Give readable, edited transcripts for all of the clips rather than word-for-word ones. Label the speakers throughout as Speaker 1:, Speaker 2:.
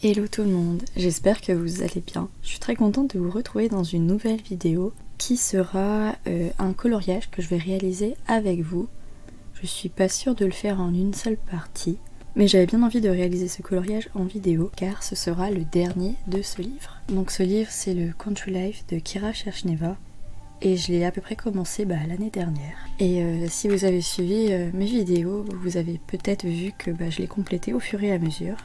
Speaker 1: Hello tout le monde, j'espère que vous allez bien. Je suis très contente de vous retrouver dans une nouvelle vidéo qui sera un coloriage que je vais réaliser avec vous. Je suis pas sûre de le faire en une seule partie, mais j'avais bien envie de réaliser ce coloriage en vidéo car ce sera le dernier de ce livre. Donc ce livre c'est le Country Life de Kira Cherchneva et je l'ai à peu près commencé l'année dernière. Et si vous avez suivi mes vidéos, vous avez peut-être vu que je l'ai complété au fur et à mesure.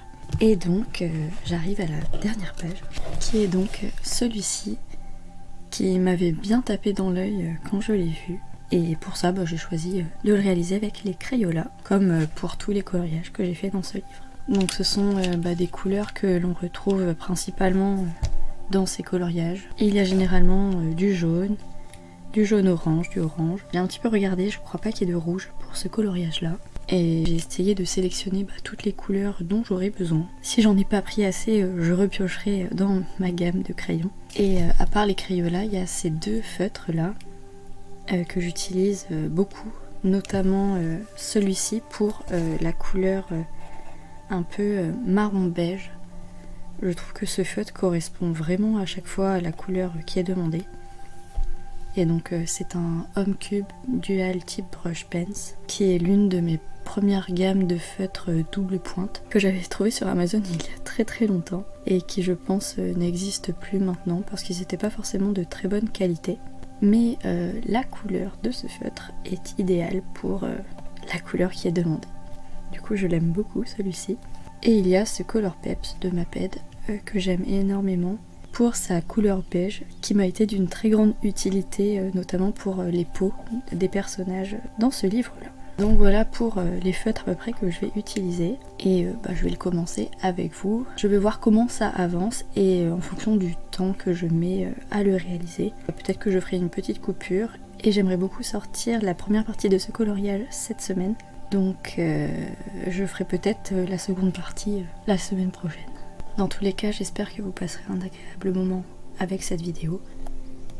Speaker 1: Et donc j'arrive à la dernière page qui est donc celui-ci qui m'avait bien tapé dans l'œil quand je l'ai vu. Et pour ça j'ai choisi de le réaliser avec les Crayolas comme pour tous les coloriages que j'ai fait dans ce livre. Donc ce sont des couleurs que l'on retrouve principalement dans ces coloriages. Il y a généralement du jaune orange, du orange. J'ai un petit peu regardé, je crois pas qu'il y ait de rouge pour ce coloriage là. Et j'ai essayé de sélectionner toutes les couleurs dont j'aurais besoin. Si j'en ai pas pris assez, je repiocherai dans ma gamme de crayons. Et à part les Crayolas, il y a ces deux feutres là que j'utilise beaucoup, notamment celui-ci pour la couleur un peu marron beige. Je trouve que ce feutre correspond vraiment à chaque fois à la couleur qui est demandée. Et donc c'est un Home Cube Dual Tip Brush Pens qui est l'une de mes premières gammes de feutres double pointe que j'avais trouvé sur Amazon il y a très longtemps et qui je pense n'existe plus maintenant parce qu'ils n'étaient pas forcément de très bonne qualité. Mais la couleur de ce feutre est idéale pour la couleur qui est demandée. Du coup je l'aime beaucoup celui-ci. Et il y a ce Color Peps de Maped que j'aime énormément pour sa couleur beige qui m'a été d'une très grande utilité notamment pour les peaux des personnages dans ce livre là. Donc voilà pour les feutres à peu près que je vais utiliser et je vais le commencer avec vous. Je vais voir comment ça avance et en fonction du temps que je mets à le réaliser, peut-être que je ferai une petite coupure et j'aimerais beaucoup sortir la première partie de ce coloriage cette semaine. Donc je ferai peut-être la seconde partie la semaine prochaine. Dans tous les cas, j'espère que vous passerez un agréable moment avec cette vidéo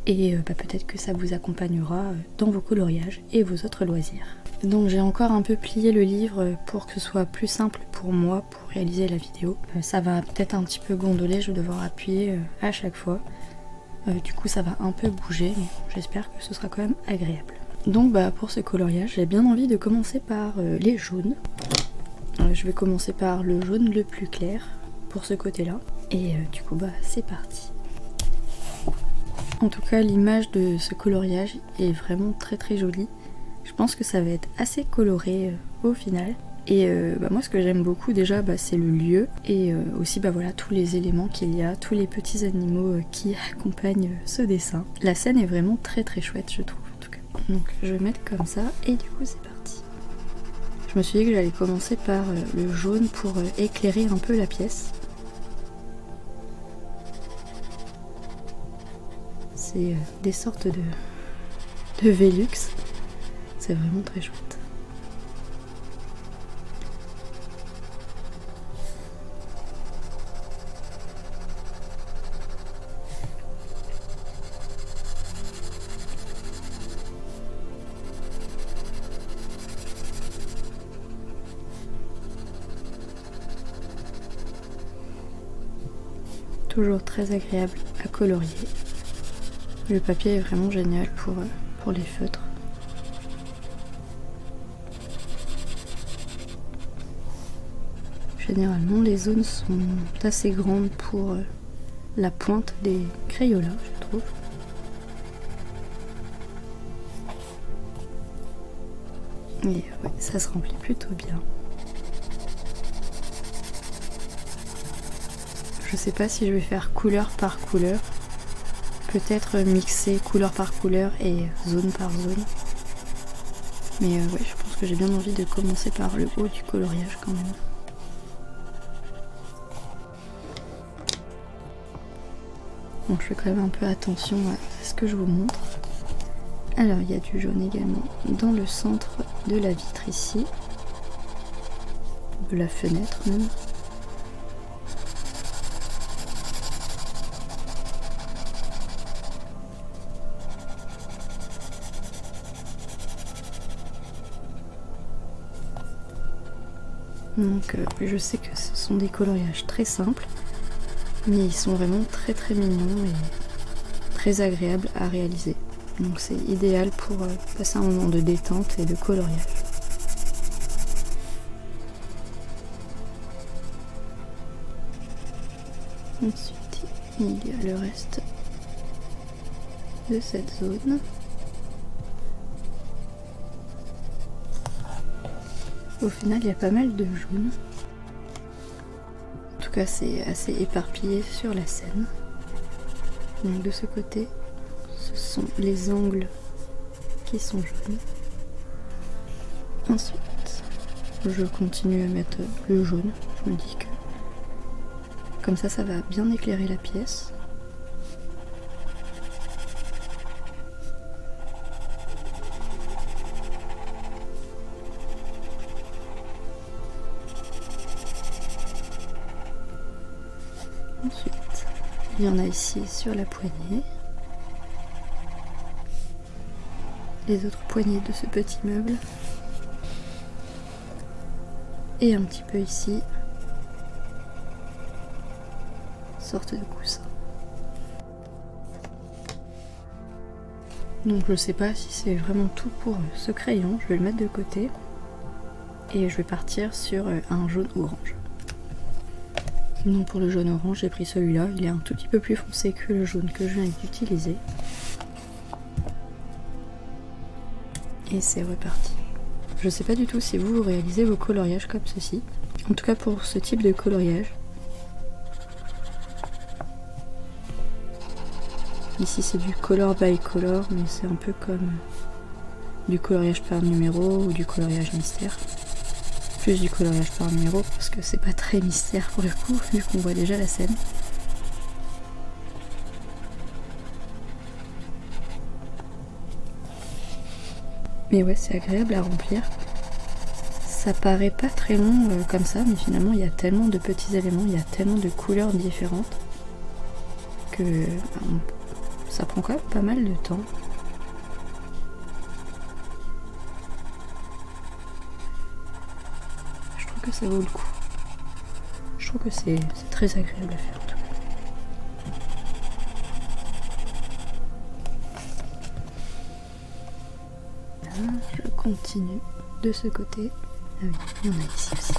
Speaker 1: et peut-être que ça vous accompagnera dans vos coloriages et vos autres loisirs. Donc j'ai encore un peu plié le livre pour que ce soit plus simple pour moi pour réaliser la vidéo. Ça va peut-être un petit peu gondoler, je vais devoir appuyer à chaque fois. Du coup ça va un peu bouger, mais j'espère que ce sera quand même agréable. Donc pour ce coloriage, j'ai bien envie de commencer par les jaunes. Je vais commencer par le jaune le plus clair pour ce côté-là. Et du coup c'est parti. En tout cas l'image de ce coloriage est vraiment très jolie. Je pense que ça va être assez coloré au final. Et moi ce que j'aime beaucoup déjà c'est le lieu et aussi voilà tous les éléments qu'il y a, tous les petits animaux qui accompagnent ce dessin. La scène est vraiment très chouette je trouve en tout cas. Donc je vais mettre comme ça et du coup c'est parti. Je me suis dit que j'allais commencer par le jaune pour éclairer un peu la pièce. C'est des sortes de Velux. C'est vraiment très chouette. Toujours très agréable à colorier. Le papier est vraiment génial pour les feutres. Généralement les zones sont assez grandes pour la pointe des Crayolas je trouve. Et ça se remplit plutôt bien. Je sais pas si je vais faire couleur par couleur. Peut-être mixer couleur par couleur et zone par zone. Mais je pense que j'ai bien envie de commencer par le haut du coloriage quand même. Donc je fais quand même un peu attention à ce que je vous montre. Alors il y a du jaune également dans le centre de la vitre ici. De la fenêtre même. Donc je sais que ce sont des coloriages très simples, mais ils sont vraiment très mignons et très agréables à réaliser. Donc c'est idéal pour passer un moment de détente et de coloriage. Ensuite, il y a le reste de cette zone. Au final, il y a pas mal de jaune. En tout cas, c'est assez éparpillé sur la scène. Donc de ce côté, ce sont les angles qui sont jaunes. Ensuite, je continue à mettre le jaune. Je me dis que comme ça va bien éclairer la pièce. Ensuite, il y en a ici sur la poignée. Les autres poignées de ce petit meuble. Et un petit peu ici. Sorte de coussin. Donc je sais pas si c'est vraiment tout pour ce crayon. Je vais le mettre de côté. Et je vais partir sur un jaune orange. Donc pour le jaune orange, j'ai pris celui-là. Il est un tout petit peu plus foncé que le jaune que je viens d'utiliser. Et c'est reparti. Je sais pas du tout si vous réalisez vos coloriages comme ceci. En tout cas pour ce type de coloriage. Ici c'est du color by color, mais c'est un peu comme du coloriage par numéro ou du coloriage mystère. Plus du coloriage par numéro parce que c'est pas très mystère pour le coup, vu qu'on voit déjà la scène. Mais ouais, c'est agréable à remplir. Ça paraît pas très long comme ça, mais finalement il y a tellement de petits éléments, il y a tellement de couleurs différentes que ça prend quand même pas mal de temps. Je trouve que ça vaut le coup. Je trouve que c'est très agréable à faire en tout cas. Là, je continue de ce côté. Ah oui, il y en a ici aussi.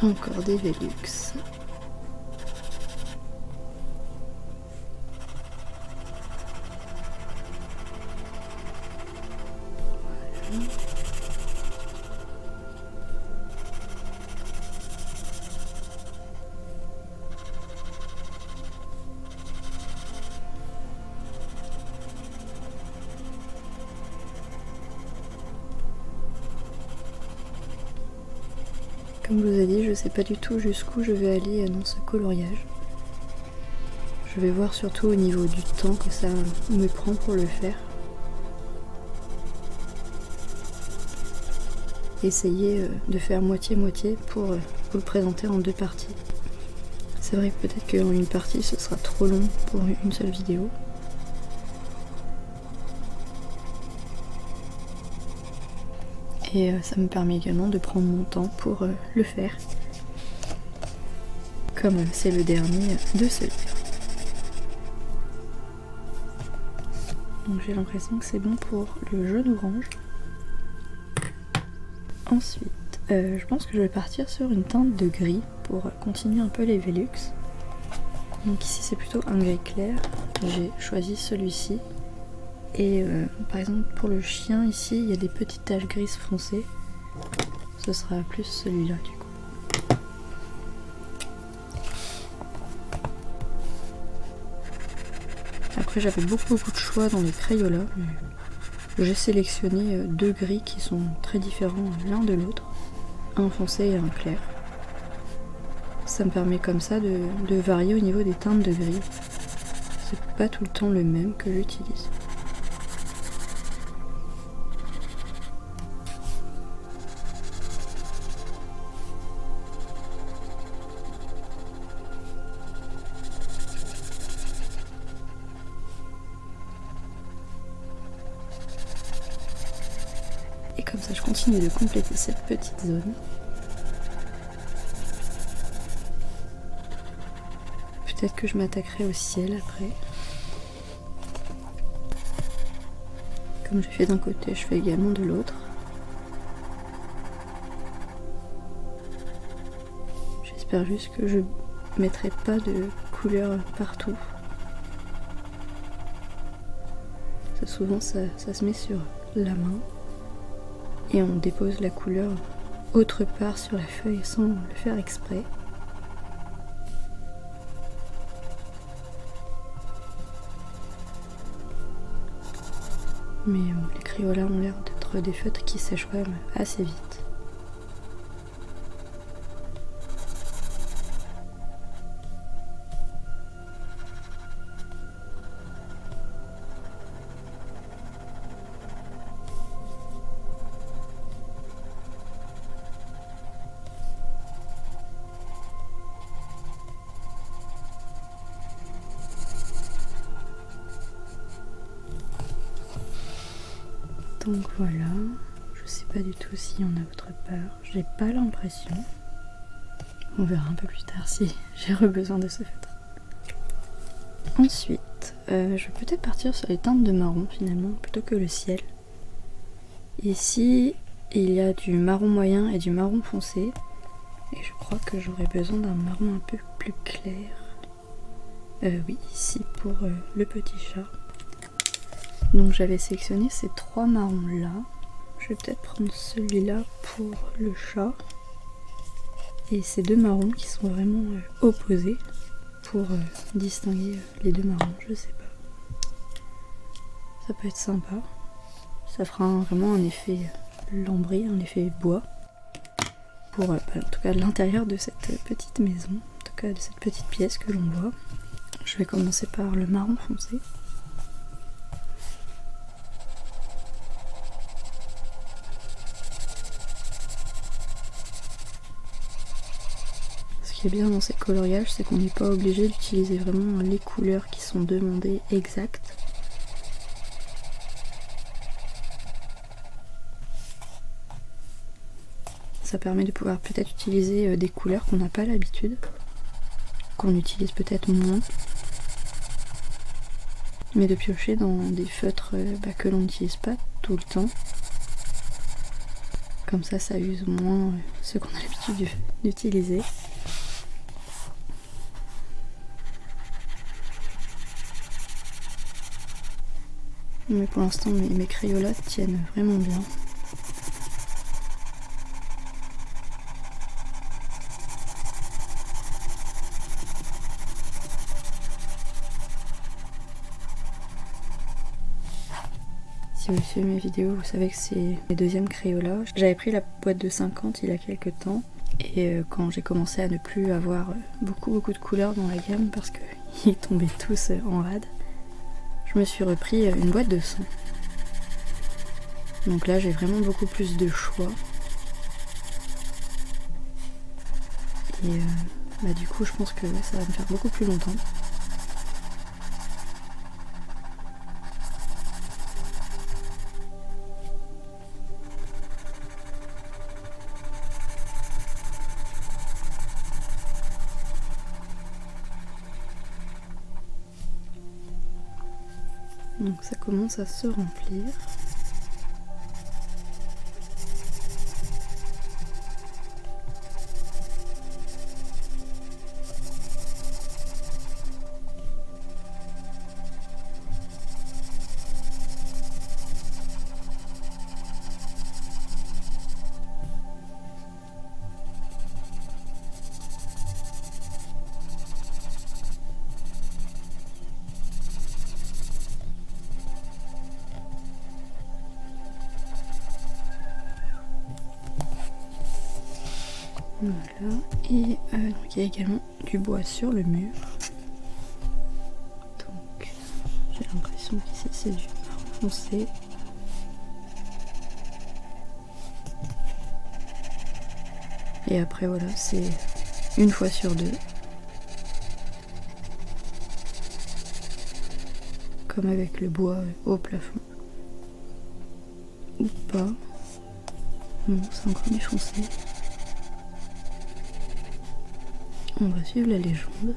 Speaker 1: Encore des Velux. Voilà. Comme je vous ai dit, je sais pas du tout jusqu'où je vais aller dans ce coloriage. Je vais voir surtout au niveau du temps que ça me prend pour le faire. Essayer de faire moitié-moitié pour vous le présenter en deux parties. C'est vrai que peut-être qu'en une partie ce sera trop long pour une seule vidéo. Et ça me permet également de prendre mon temps pour le faire. Comme c'est le dernier de celui-là. Donc j'ai l'impression que c'est bon pour le jaune orange. Ensuite, je pense que je vais partir sur une teinte de gris pour continuer un peu les Velux. Donc ici c'est plutôt un gris clair. J'ai choisi celui-ci. Et par exemple pour le chien ici il y a des petites taches grises foncées. Ce sera plus celui-là du coup. Après j'avais beaucoup de choix dans les Crayolas, mais j'ai sélectionné deux gris qui sont très différents l'un de l'autre. Un foncé et un clair. Ça me permet comme ça de varier au niveau des teintes de gris. C'est pas tout le temps le même que j'utilise. Et comme ça je continue de compléter cette petite zone. Peut-être que je m'attaquerai au ciel après. Comme je fais d'un côté, je fais également de l'autre. J'espère juste que je mettrai pas de couleur partout. Ça, souvent ça se met sur la main et on dépose la couleur autre part sur la feuille sans le faire exprès. Mais les Crayolas ont l'air d'être des feutres qui sèchent quand même assez vite. Donc voilà, je sais pas du tout s'il y en a autre part, j'ai pas l'impression. On verra un peu plus tard si j'ai besoin de ce feutre. Ensuite, je vais peut-être partir sur les teintes de marron finalement, plutôt que le ciel. Ici, il y a du marron moyen et du marron foncé. Et je crois que j'aurais besoin d'un marron un peu plus clair. Oui, ici pour le petit chat. Donc j'avais sélectionné ces trois marrons là. Je vais peut-être prendre celui-là pour le chat. Et ces deux marrons qui sont vraiment opposés pour distinguer les deux marrons, je sais pas. Ça peut être sympa. Ça fera vraiment un effet lambris, un effet bois. Pour en tout cas l'intérieur de cette petite maison, en tout cas de cette petite pièce que l'on voit. Je vais commencer par le marron foncé. Ce qui est bien dans ces coloriages, c'est qu'on n'est pas obligé d'utiliser vraiment les couleurs qui sont demandées exactes. Ça permet de pouvoir peut-être utiliser des couleurs qu'on n'a pas l'habitude, qu'on utilise peut-être moins, mais de piocher dans des feutres que l'on n'utilise pas tout le temps. Comme ça use moins ce qu'on a l'habitude d'utiliser. Mais pour l'instant, mes Crayolas tiennent vraiment bien. Si vous suivez mes vidéos, vous savez que c'est mes deuxièmes Crayolas. J'avais pris la boîte de 50 il y a quelques temps. Et quand j'ai commencé à ne plus avoir beaucoup de couleurs dans la gamme parce qu'ils tombaient tous en rade, je me suis repris une boîte de 100. Donc là j'ai vraiment beaucoup plus de choix. Et du coup je pense que ça va me faire beaucoup plus longtemps. Donc ça commence à se remplir. Voilà, et donc il y a également du bois sur le mur. Donc j'ai l'impression qu'ici c'est du marron foncé. Et après voilà, c'est une fois sur deux. Comme avec le bois au plafond. Ou pas. Bon, c'est encore du foncé. On va suivre la légende.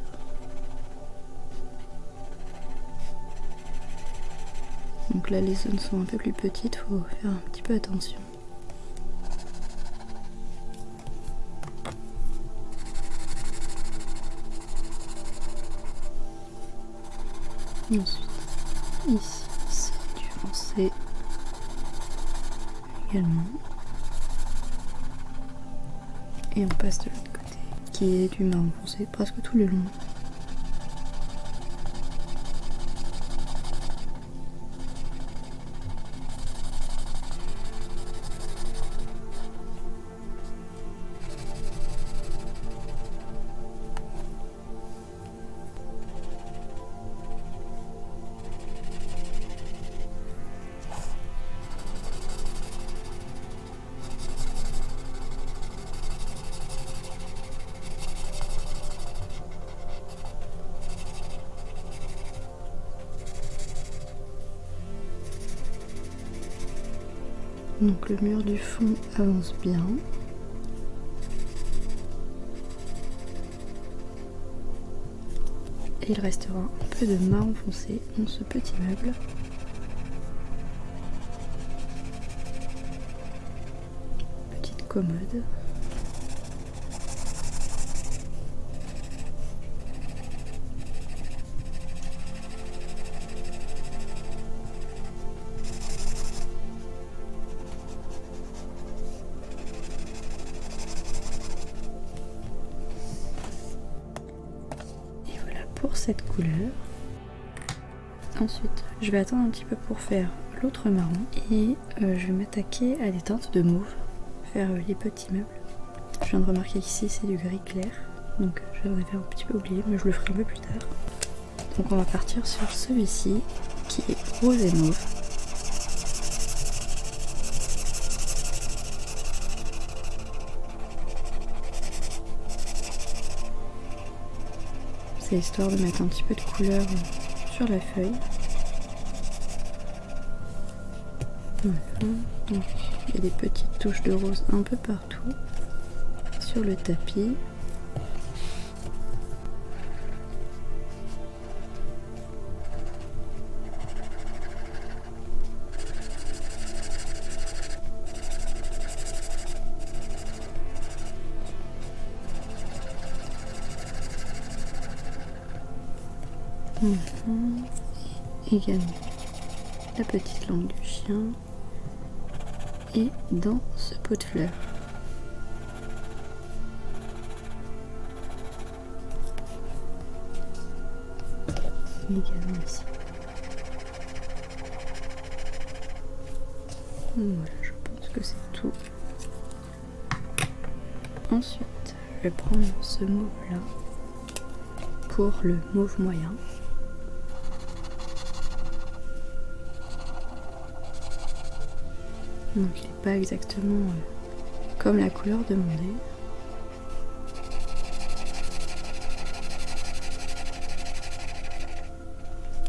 Speaker 1: Donc là les zones sont un peu plus petites, faut faire un petit peu attention. Ensuite, ici c'est du foncé également. Et on passe de l'autre côté, qui est du marron foncé presque tout le long. Donc le mur du fond avance bien. Et il restera un peu de marron foncé dans ce petit meuble. Petite commode. Pour cette couleur. Ensuite, je vais attendre un petit peu pour faire l'autre marron et je vais m'attaquer à des teintes de mauve, faire les petits meubles. Je viens de remarquer qu'ici c'est du gris clair, donc j'en avais un petit peu oublié, mais je le ferai un peu plus tard. Donc on va partir sur celui-ci qui est rose et mauve. C'est histoire de mettre un petit peu de couleur sur la feuille. Voilà. Donc, il y a des petites touches de rose un peu partout sur le tapis. Également la petite langue du chien et dans ce pot de fleurs. Également ici. Voilà, je pense que c'est tout. Ensuite, je vais prendre ce mauve là pour le mauve moyen. Donc il n'est pas exactement comme la couleur demandée.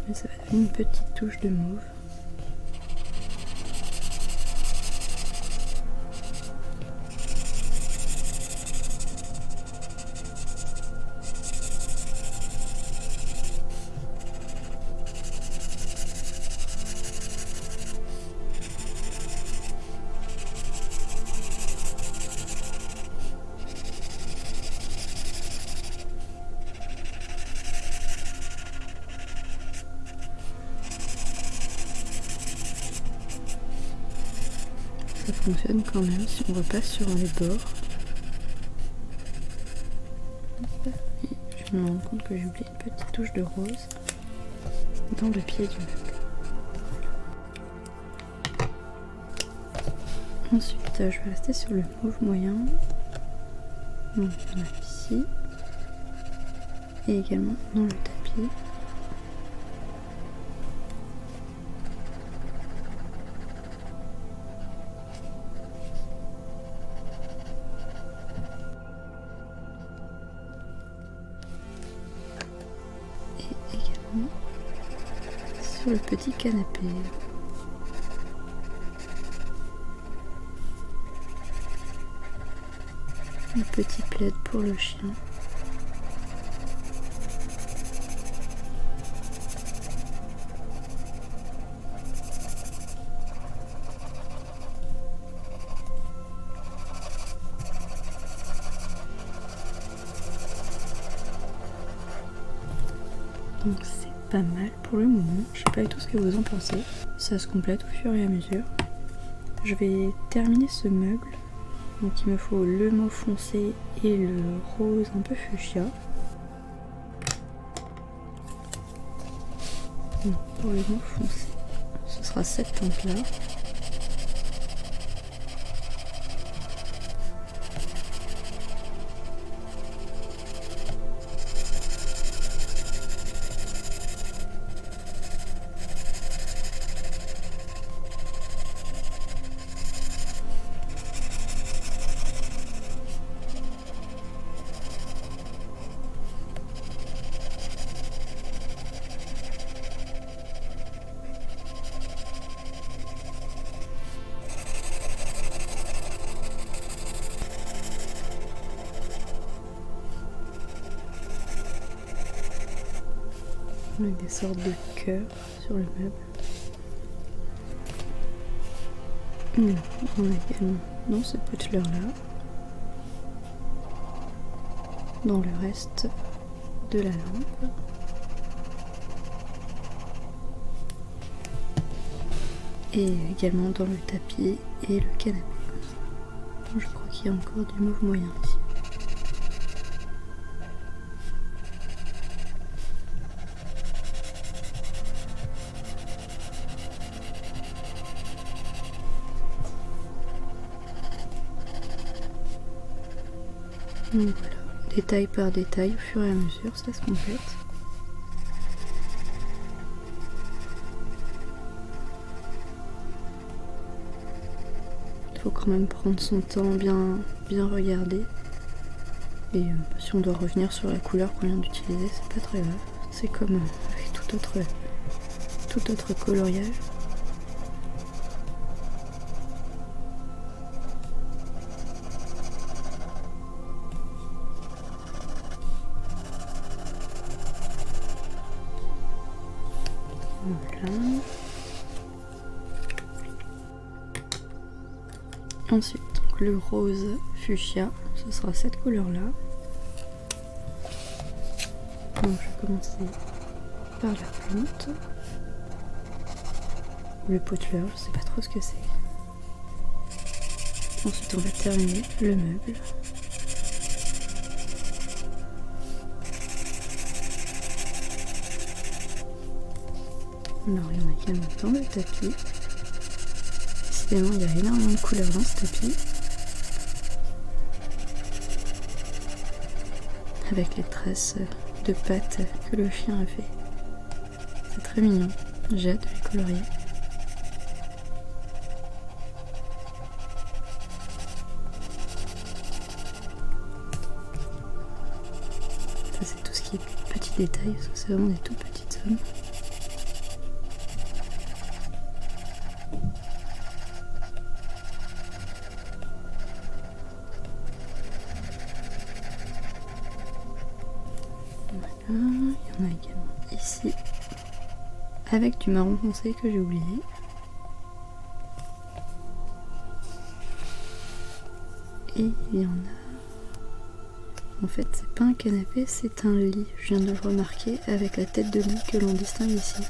Speaker 1: Mais ça va donner une petite touche de mauve. Ça fonctionne quand même si on repasse sur les bords. Et je me rends compte que j'ai oublié une petite touche de rose dans le pied du meuble. Ensuite, je vais rester sur le mauve moyen. Donc, on a ici et également dans le tapis. Sur le petit canapé. le petit plaid pour le chien. Donc c'est pas mal pour le moment, je sais pas du tout ce que vous en pensez, ça se complète au fur et à mesure. Je vais terminer ce meuble, donc il me faut le mauve foncé et le rose un peu fuchsia. Donc pour le mauve foncé, ce sera cette teinte là. Avec des sortes de cœurs sur le meuble. On a également dans ce butler là, dans le reste de la lampe. Et également dans le tapis et le canapé. Je crois qu'il y a encore du mauve moyen ici. Donc voilà, détail par détail, au fur et à mesure, ça se complète. Il faut quand même prendre son temps, bien regarder. Et si on doit revenir sur la couleur qu'on vient d'utiliser, c'est pas très grave. C'est comme avec tout autre coloriage. Voilà. Ensuite, donc, le rose fuchsia, ce sera cette couleur là. Donc je vais commencer par la plante. Le poteleur, je sais pas trop ce que c'est. Ensuite on va terminer le meuble. Alors il y en a également dans le tapis. Décidément il y a énormément de couleurs dans ce tapis. Avec les traces de pattes que le chien a fait. C'est très mignon, j'ai hâte de les colorier. Ça c'est tout ce qui est petits détails, parce que c'est vraiment des tout petites zones. Il y en a également ici avec du marron foncé que j'ai oublié. Et il y en a, en fait c'est pas un canapé, c'est un lit, je viens de le remarquer, avec la tête de lit que l'on distingue ici.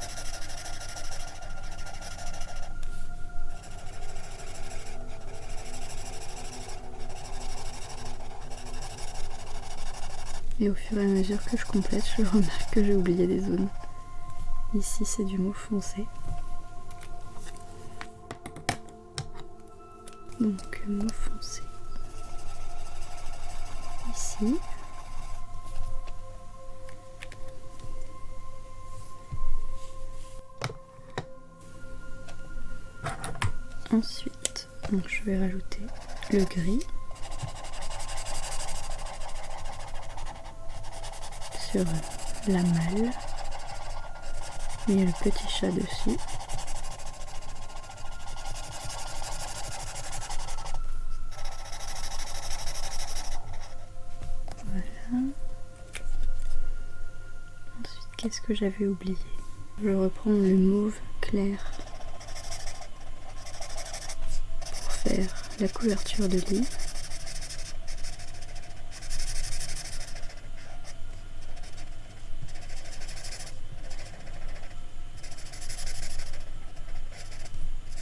Speaker 1: Et au fur et à mesure que je complète, je remarque que j'ai oublié des zones. Ici, c'est du mauve foncé. Donc, mauve foncé. Ici. Ensuite, donc, je vais rajouter le gris. Sur la malle, il y a le petit chat dessus. qu'est-ce que j'avais oublié? Je vais reprendre le mauve clair pour faire la couverture de lit.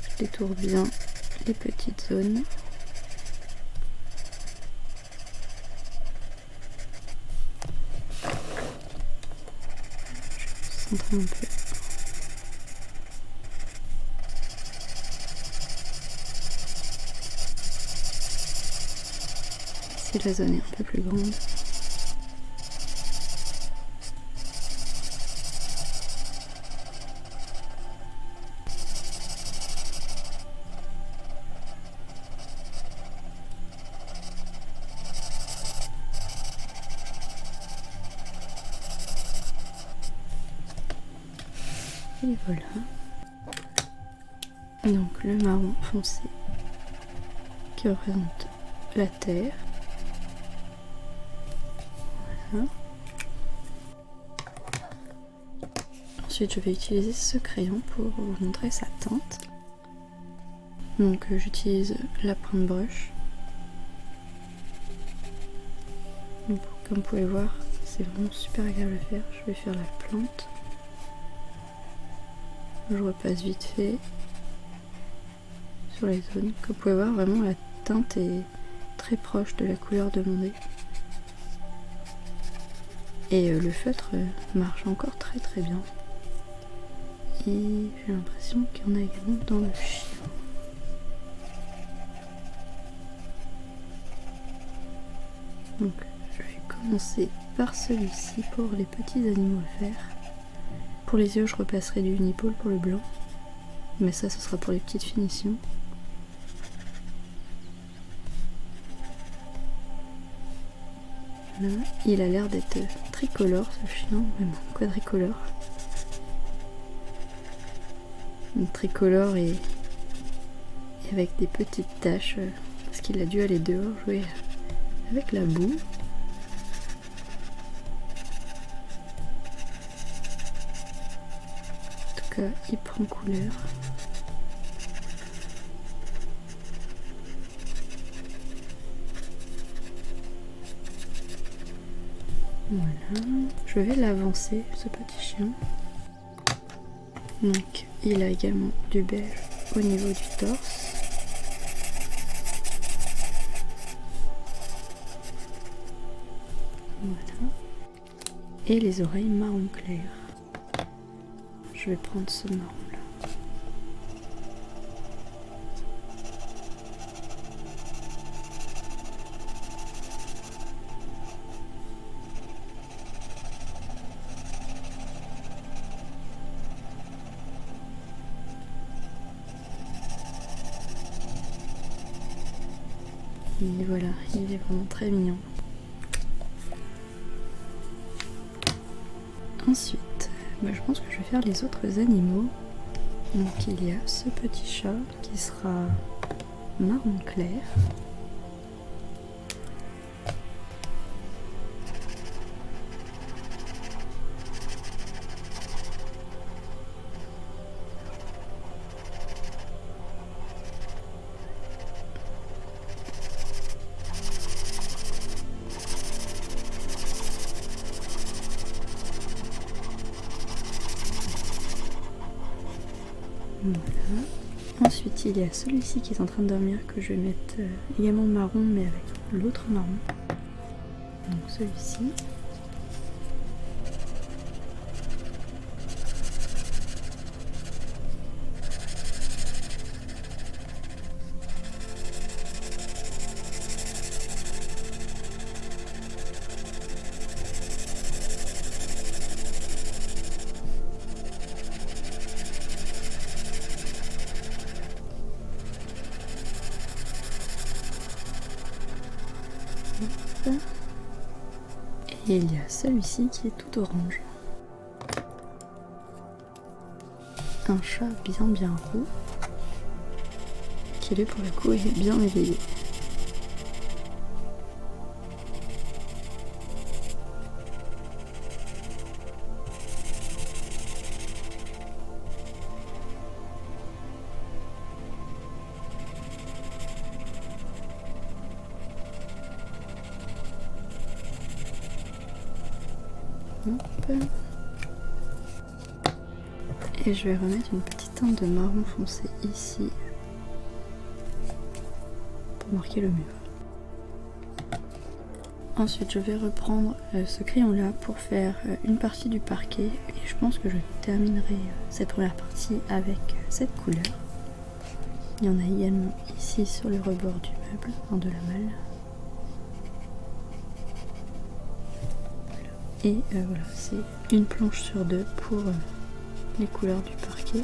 Speaker 1: Je détourne bien les petites zones. Je centre un peu. Si la zone est un peu plus grande. Et voilà. Donc le marron foncé qui représente la terre. Voilà. Ensuite je vais utiliser ce crayon pour vous montrer sa teinte. Donc j'utilise la pointe brush. Donc, comme vous pouvez voir, c'est vraiment super agréable à faire. Je vais faire la plante. Je repasse vite fait sur les zones. Comme vous pouvez voir, vraiment la teinte est très proche de la couleur demandée. Et le feutre marche encore très très bien. Et j'ai l'impression qu'il y en a également dans le chien. Donc je vais commencer par celui-ci pour les petits animaux à faire. Pour les yeux, je repasserai du Unipole pour le blanc. Mais ça, ce sera pour les petites finitions. Là, il a l'air d'être tricolore ce chien, même quadricolore. Donc tricolore et avec des petites taches, parce qu'il a dû aller dehors jouer avec la boue. En tout cas, il prend couleur. Voilà, je vais l'avancer ce petit chien. Donc il a également du beige au niveau du torse. Voilà. Et les oreilles marron clair. Je vais prendre ce marron là. Et voilà, il est vraiment très mignon. Ensuite, je pense que je vais faire les autres animaux. Donc il y a ce petit chat qui sera marron clair. Voilà. Ensuite il y a celui-ci qui est en train de dormir que je vais mettre également marron mais avec l'autre marron. Donc celui-ci. Et il y a celui-ci qui est tout orange. Un chat bien roux, qui lui pour le coup est bien éveillé. Et je vais remettre une petite teinte de marron foncé ici pour marquer le mur. Ensuite je vais reprendre ce crayon là pour faire une partie du parquet et je pense que je terminerai cette première partie avec cette couleur. Il y en a également ici sur le rebord du meuble, en de la malle. Et voilà, c'est une planche sur deux pour les couleurs du parquet.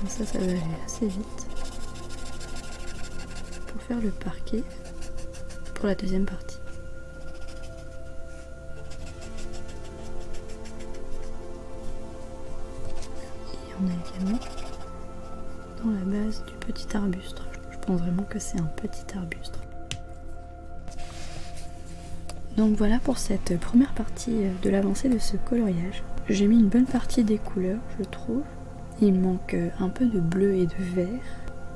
Speaker 1: Ça va aller assez vite pour faire le parquet pour la deuxième partie. Et on a également dans la base du petit arbuste. Je pense vraiment que c'est un petit arbuste. Donc voilà pour cette première partie de l'avancée de ce coloriage. J'ai mis une bonne partie des couleurs, je trouve. Il manque un peu de bleu et de vert,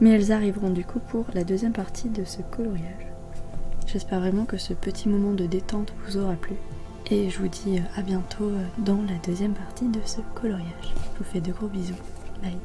Speaker 1: mais elles arriveront du coup pour la deuxième partie de ce coloriage. J'espère vraiment que ce petit moment de détente vous aura plu, et je vous dis à bientôt dans la deuxième partie de ce coloriage. Je vous fais de gros bisous, bye.